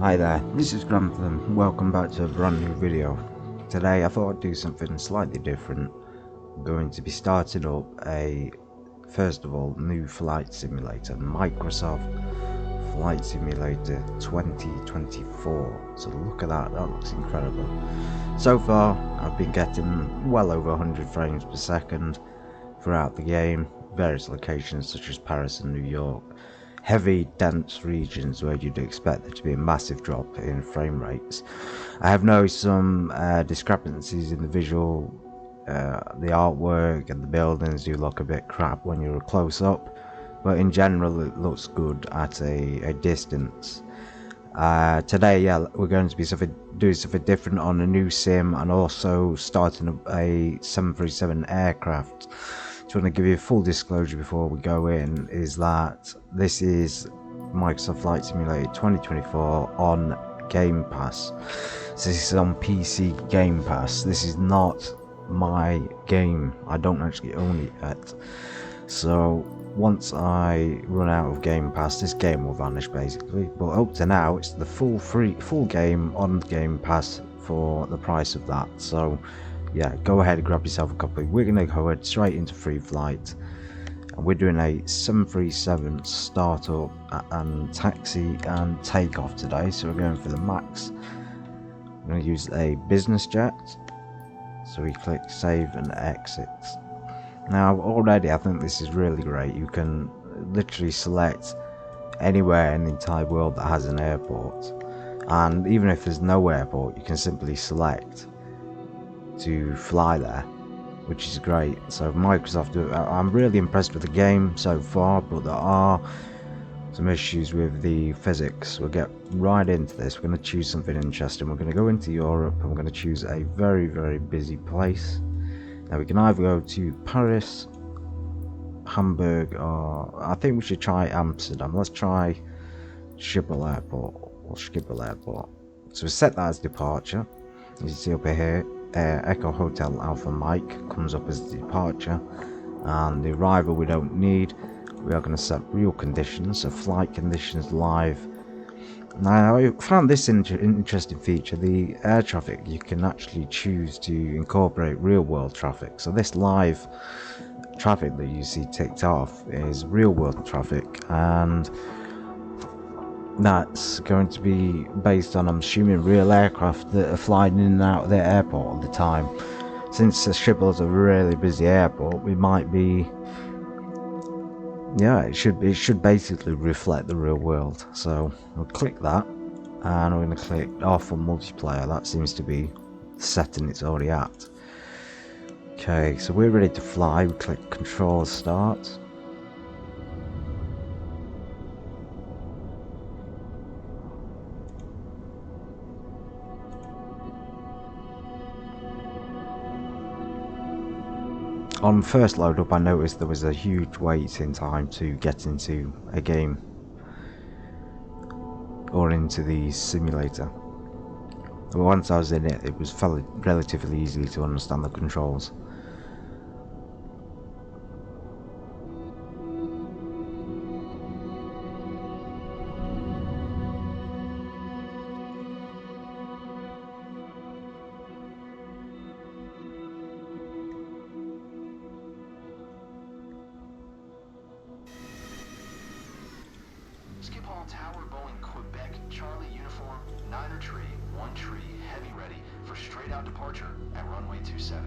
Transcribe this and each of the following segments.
Hi there, this is Grantham. Welcome back to a brand new video. Today I thought I'd do something slightly different. I'm going to be starting up first of all, new flight simulator, Microsoft Flight Simulator 2024. So look at that, that looks incredible. So far I've been getting well over 100 frames per second throughout the game, various locations such as Paris and New York. Heavy, dense regions where you'd expect there to be a massive drop in frame rates. I have noticed some discrepancies in the visual, the artwork and the buildings do look a bit crap when you're close up, but in general it looks good at a distance. Today, yeah, we're going to be doing something different on a new sim and also starting up a 737 aircraft. Just want to give you a full disclosure before we go in, is that this is Microsoft Flight Simulator 2024 on Game Pass. So this is on PC Game Pass. This is not my game. I don't actually own it yet. So once I run out of Game Pass, this game will vanish basically. But up to now, it's the full game on Game Pass for the price of that. So yeah, go ahead and grab yourself a copy. We're going to go straight into free flight. And we're doing a 737 startup and taxi and takeoff today. So we're going for the max. I'm going to use a business jet. So we click save and exit. Now already I think this is really great. You can literally select anywhere in the entire world that has an airport. And even if there's no airport, you can simply select to fly there, which is great. So Microsoft, I'm really impressed with the game so far, but there are some issues with the physics. We'll get right into this. We're going to choose something interesting. We're going to go into Europe and we're going to choose a very, very busy place. Now we can either go to Paris, Hamburg, or I think we should try Amsterdam. Let's try Schiphol Airport or Schiphol Airport. So we set that as departure. As you see up here, Echo Hotel Alpha Mike comes up as departure, and the arrival we don't need. We are going to set real conditions, so flight conditions live. Now I found this interesting feature. The air traffic, you can actually choose to incorporate real world traffic. So this live traffic that you see ticked off is real world traffic, and that's going to be based on, I'm assuming, real aircraft that are flying in and out of their airport all the time. Since Schiphol's a really busy airport, we might be, yeah, it should basically reflect the real world. So we'll click that, and we're going to click off on multiplayer. That seems to be the setting it's already at. Okay, so we're ready to fly. We click control start. On first load up, I noticed there was a huge waiting time to get into a game or into the simulator. But once I was in it, it was relatively easy to understand the controls. Schiphol Tower, Boeing, Quebec, Charlie, Uniform, 9er Tree, 1 Tree, heavy ready for straight out departure at runway 27.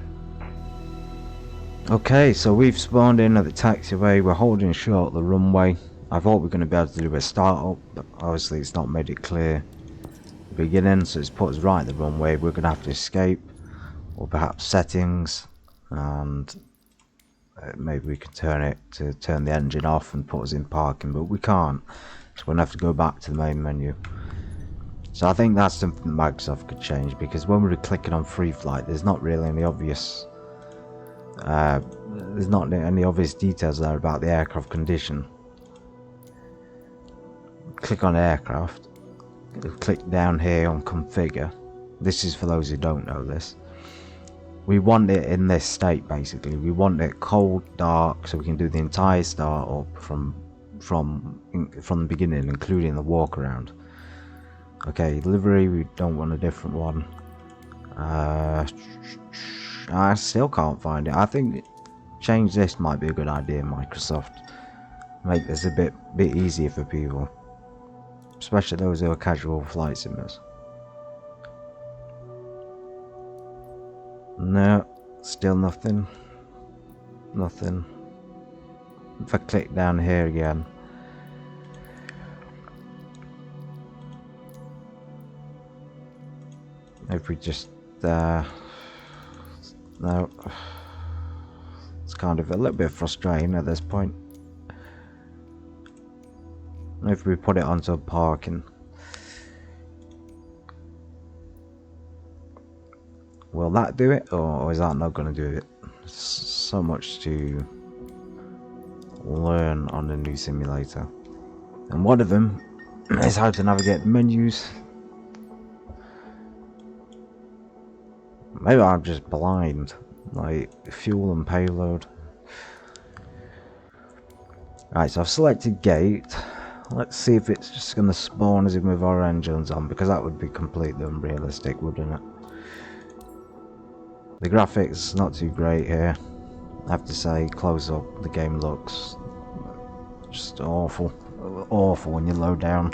Okay, so we've spawned in at the taxiway. We're holding short the runway. I thought we were going to be able to do a start-up, but obviously it's not made it clear at the beginning, so it's put us right at the runway. We're going to have to escape, or perhaps settings, and maybe we can turn the engine off and put us in parking, but we can't. So we're going to have to go back to the main menu. So I think that's something that Microsoft could change, because when we're clicking on free flight, there's not really any obvious details there about the aircraft condition. Click on aircraft, click down here on configure. This is for those who don't know this. We want it in this state basically. We want it cold, dark, so we can do the entire start up from the beginning, including the walk around. Okay, livery, we don't want a different one. I still can't find it. I think change this might be a good idea, Microsoft. Make this a bit easier for people, especially those who are casual flight simmers. No, still nothing. Nothing. If I click down here again, if we just no, it's kind of a little bit frustrating at this point. If we put it onto parking, will that do it, or is that not going to do it? So much to learn on the new simulator, and one of them is how to navigate the menus. Maybe I'm just blind, like fuel and payload. Right, so I've selected gate. Let's see if it's just going to spawn as we move our engines on, because that would be completely unrealistic, wouldn't it? The graphics not too great here. I have to say, close up, the game looks just awful. Awful when you load down.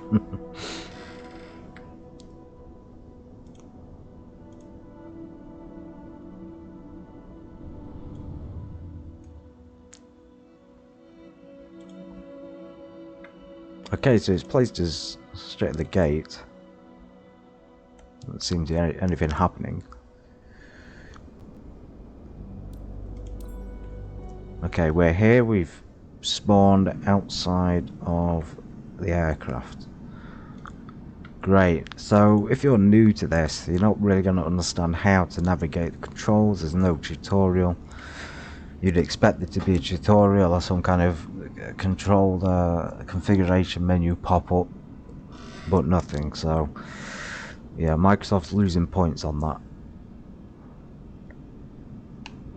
Okay, so it's placed us straight at the gate. Doesn't seem to be anything happening. Okay, we're here. We've spawned outside of the aircraft. Great. So if you're new to this, you're not really going to understand how to navigate the controls. There's no tutorial. You'd expect there to be a tutorial or some kind of controller configuration menu pop up, but nothing. So yeah, Microsoft's losing points on that.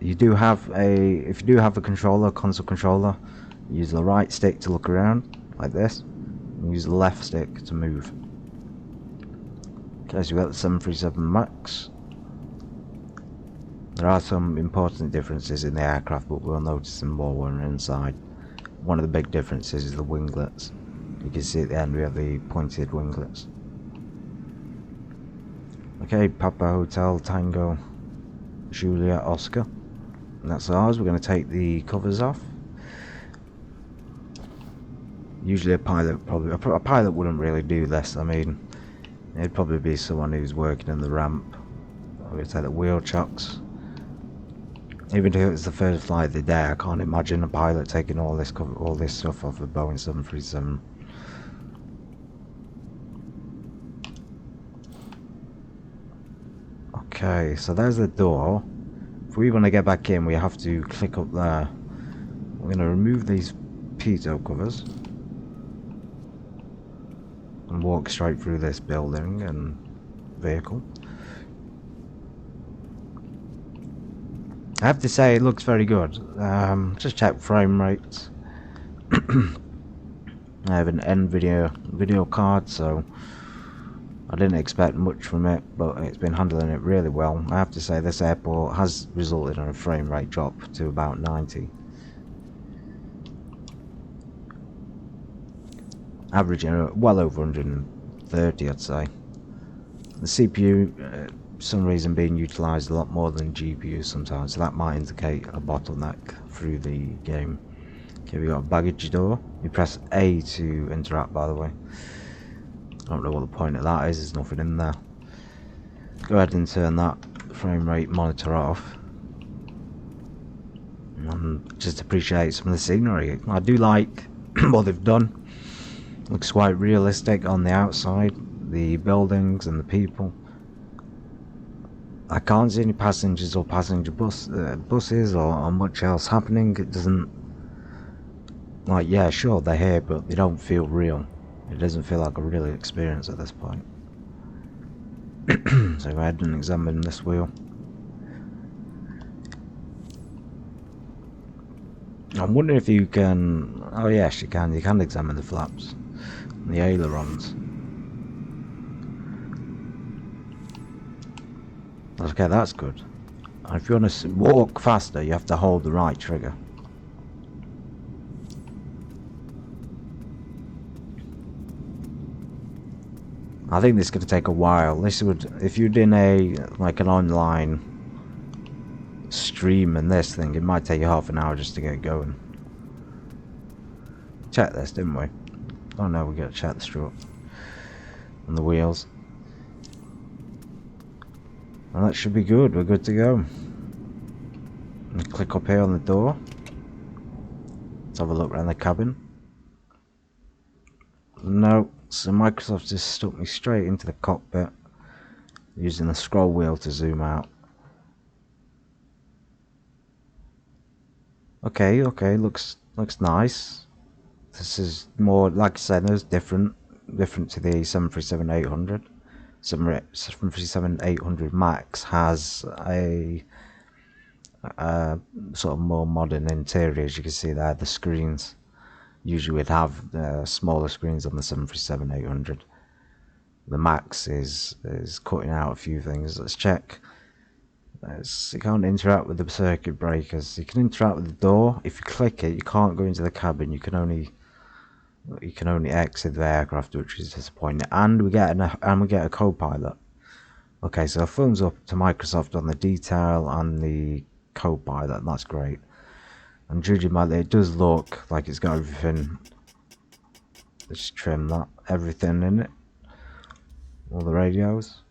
You do have if you do have a controller, console controller, use the right stick to look around like this, and use the left stick to move. Okay, so we've got the 737 MAX. There are some important differences in the aircraft, but we'll notice them more when we're inside. One of the big differences is the winglets. You can see at the end we have the pointed winglets. Okay, Papa Hotel Tango Julia Oscar. And that's ours. We're going to take the covers off. Usually a pilot wouldn't really do this. I mean, it'd probably be someone who's working in the ramp. We're going to take the wheel chocks. Even if it's the first flight of the day, I can't imagine a pilot taking all this stuff off a Boeing 737. Okay, so there's the door. If we want to get back in, we have to click up there. We're going to remove these pitot covers and walk straight through this building and vehicle. I have to say it looks very good. Just check frame rates. I have an NVIDIA video card, so I didn't expect much from it, but it's been handling it really well. I have to say this airport has resulted in a frame rate drop to about 90. Averaging well over 130, I'd say. The CPU, for some reason, being utilised a lot more than GPU sometimes, so that might indicate a bottleneck through the game. Okay, we got a baggage door. You press A to interact, by the way. I don't know what the point of that is, there's nothing in there. Go ahead and turn that frame rate monitor off. And just appreciate some of the scenery. I do like what they've done. Looks quite realistic on the outside. The buildings and the people. I can't see any passengers or passenger buses or much else happening. It doesn't... Like, yeah, sure, they're here, but they don't feel real. It doesn't feel like a real experience at this point. So go ahead and examine this wheel. I'm wondering if you can... Oh yes, you can. You can examine the flaps. And the ailerons. Okay, that's good. And if you want to walk faster, you have to hold the right trigger. I think this is going to take a while. This would, if you're in like an online stream and this thing, it might take you half an hour just to get going. Check this, didn't we? Oh no, we got to check the strut and the wheels. And that should be good. We're good to go. And click up here on the door. Let's have a look around the cabin. No, so Microsoft just stuck me straight into the cockpit using the scroll wheel to zoom out. Okay, looks nice. This is more, like I said, there's different to the 737-800. 737-800 Max has a sort of more modern interior. As you can see there, the screens usually would have smaller screens on the 737-800. The Max is cutting out a few things. Let's check. You can't interact with the circuit breakers. You can interact with the door. If you click it, you can't go into the cabin. You can only exit the aircraft, which is disappointing. And we get a co-pilot. Okay, so thumbs up to Microsoft on the detail and the co-pilot, and that's great. And judging by that, it does look like it's got everything. Let's trim that, everything in it. All the radios.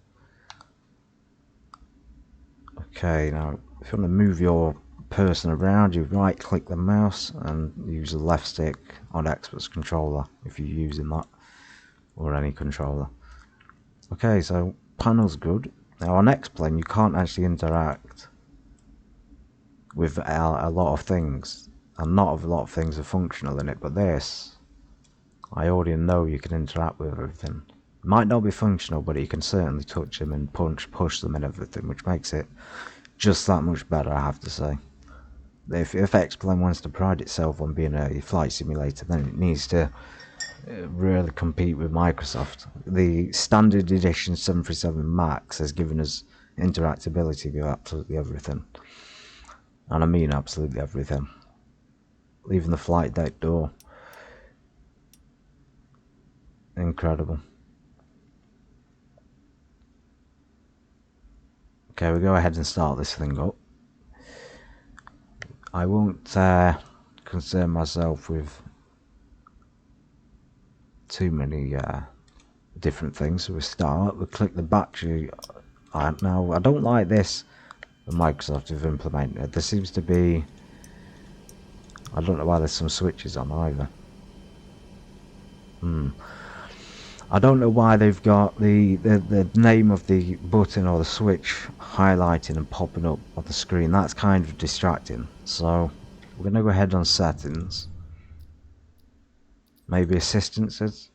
Okay, now if you want to move your person around, you right click the mouse and use the left stick on Expert's controller if you're using that, or any controller. Okay, so panel's good. Now on X-Plane you can't actually interact with a lot of things, and not a lot of things are functional in it, but this, I already know you can interact with everything. It might not be functional, but you can certainly touch them and push them and everything, which makes it just that much better, I have to say. If X-Plane wants to pride itself on being a flight simulator, then it needs to really compete with Microsoft. The standard edition 737 Max has given us interactability with absolutely everything. And I mean absolutely everything. Even the flight deck door. Incredible. Okay, we'll go ahead and start this thing up. I won't concern myself with too many different things. So we'll start, we'll click the battery. Now, I don't like this that Microsoft have implemented. There seems to be, I don't know why there's some switches on either. I don't know why they've got the name of the button or the switch highlighting and popping up on the screen. That's kind of distracting. So we're going to go ahead on settings. Maybe assistances.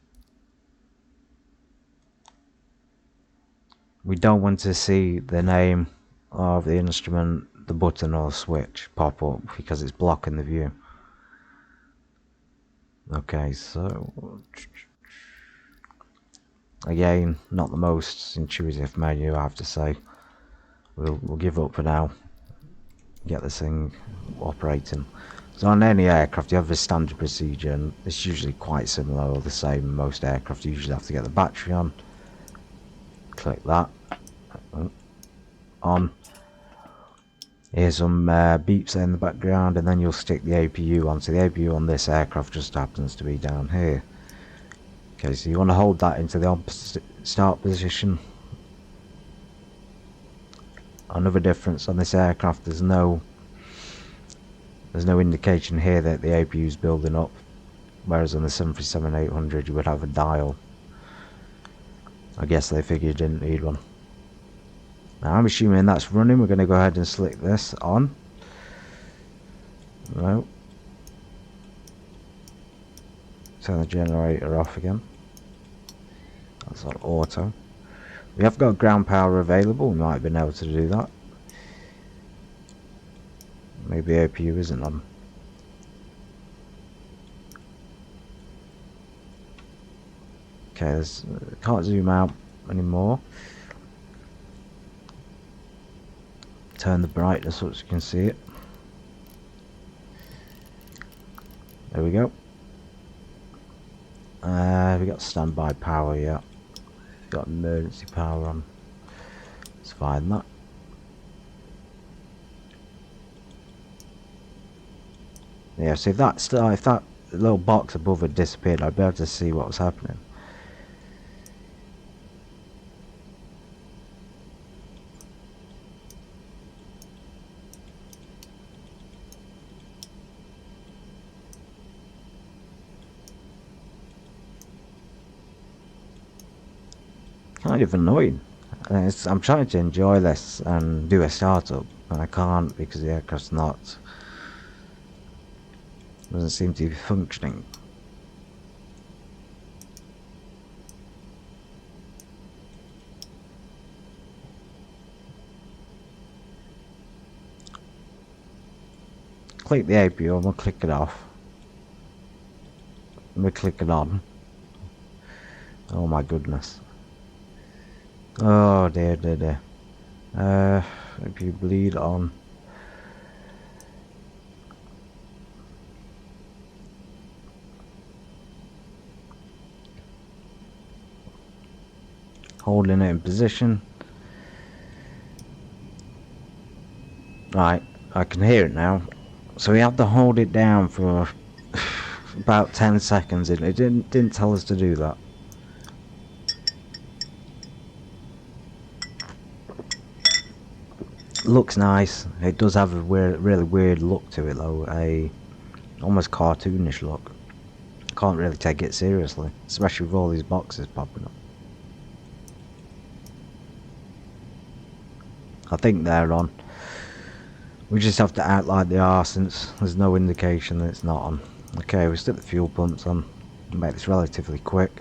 We don't want to see the name of the instrument, the button or the switch pop up because it's blocking the view. Okay, so again, not the most intuitive menu, I have to say. We'll give up for now. Get this thing operating. So on any aircraft you have a standard procedure, and it's usually quite similar or the same in most aircraft. You usually have to get the battery on. Click that. On. Here's some beeps in the background, and then you'll stick the APU on. So the APU on this aircraft just happens to be down here. Okay, so you want to hold that into the opposite start position. Another difference on this aircraft, there's no indication here that the APU is building up, whereas on the 737-800 you would have a dial. I guess they figured you didn't need one. Now I'm assuming that's running. We're going to go ahead and select this on. No. Turn the generator off again. That's on auto. We have got ground power available. We might have been able to do that. Maybe APU isn't on. Okay, can't zoom out anymore. Turn the brightness up so you can see it. There we go. We got standby power, yeah. Got emergency power on. Let's find that. Yeah, so if that little box above had disappeared, I'd be able to see what was happening. Kind of annoying. I'm trying to enjoy this and do a startup, and I can't because the aircraft's doesn't seem to be functioning. Click the APU and we'll click it off. And we click it on. Oh my goodness. Oh dear, dear, dear. APU bleed on. Holding it in position. Right, I can hear it now. So we have to hold it down for about 10 seconds and it didn't tell us to do that. Looks nice. It does have a really weird look to it though, a almost cartoonish look. Can't really take it seriously, especially with all these boxes popping up. I think they're on. We just have to act like they are since there's no indication that it's not on. Okay, we stick the fuel pumps on and make this relatively quick.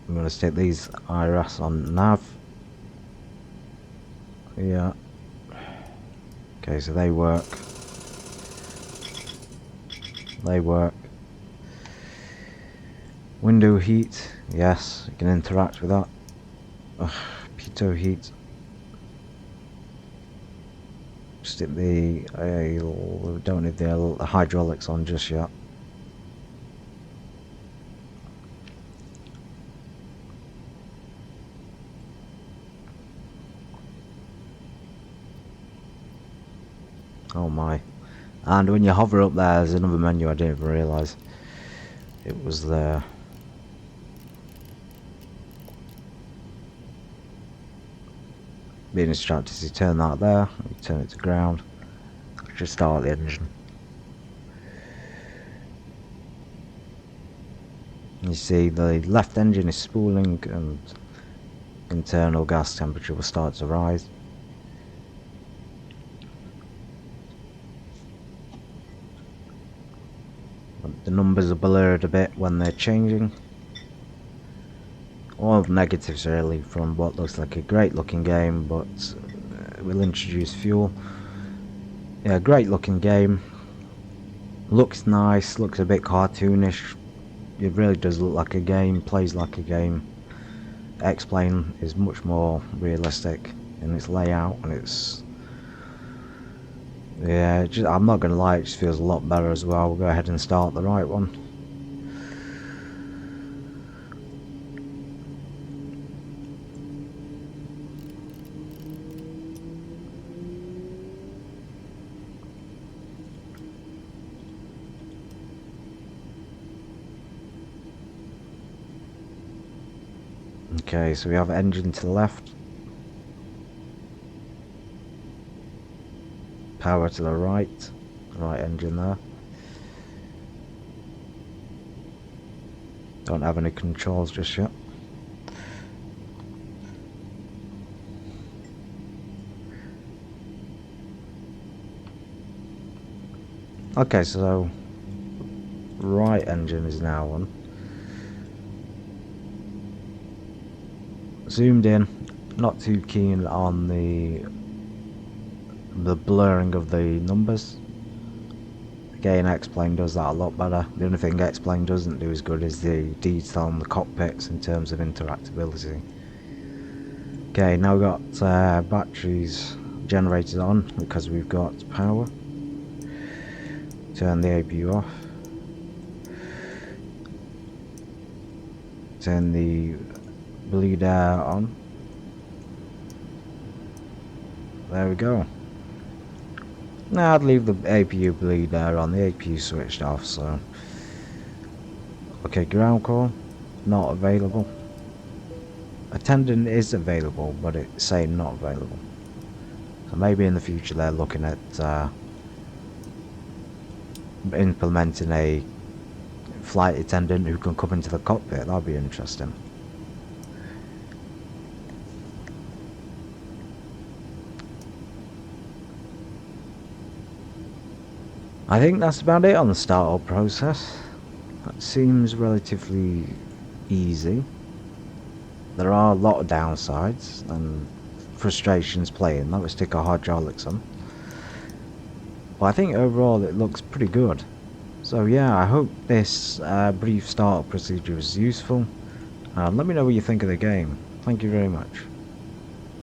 I'm going to stick these IRS on nav. Yeah. Okay, so they work. They work. Window heat, yes, you can interact with that. Pitot heat. Stick the we don't need the hydraulics on just yet. Oh my. And when you hover up there, there's another menu I didn't even realise it was there. Being instructed to turn that there, you turn it to ground, just start the engine. You see the left engine is spooling and internal gas temperature will start to rise. The numbers are blurred a bit when they're changing. All negatives really from what looks like a great looking game, but we'll introduce fuel. Yeah, great looking game. Looks nice, looks a bit cartoonish. It really does look like a game, plays like a game. X-Plane is much more realistic in its layout and its... Yeah, I'm not gonna lie, it just feels a lot better as well. We'll go ahead and start the right one. Okay, so we have engine to the left, power to the right engine there. Don't have any controls just yet. Okay, so right engine is now on. Zoomed in, not too keen on the blurring of the numbers. Again, X-Plane does that a lot better. The only thing X-Plane doesn't do as good is the detail on the cockpits in terms of interactability. Okay, now we've got batteries generated on because we've got power. Turn the APU off. Turn the bleed air on. There we go. Now I'd leave the APU bleed air on, the APU switched off, so. Okay, ground call, not available. Attendant is available, but it's saying not available. So maybe in the future they're looking at implementing a flight attendant who can come into the cockpit. That'd be interesting. I think that's about it on the startup process. That seems relatively easy. There are a lot of downsides and frustrations playing. That would stick our hydraulics on. But I think overall it looks pretty good. So yeah, I hope this brief startup procedure was useful. Let me know what you think of the game. Thank you very much.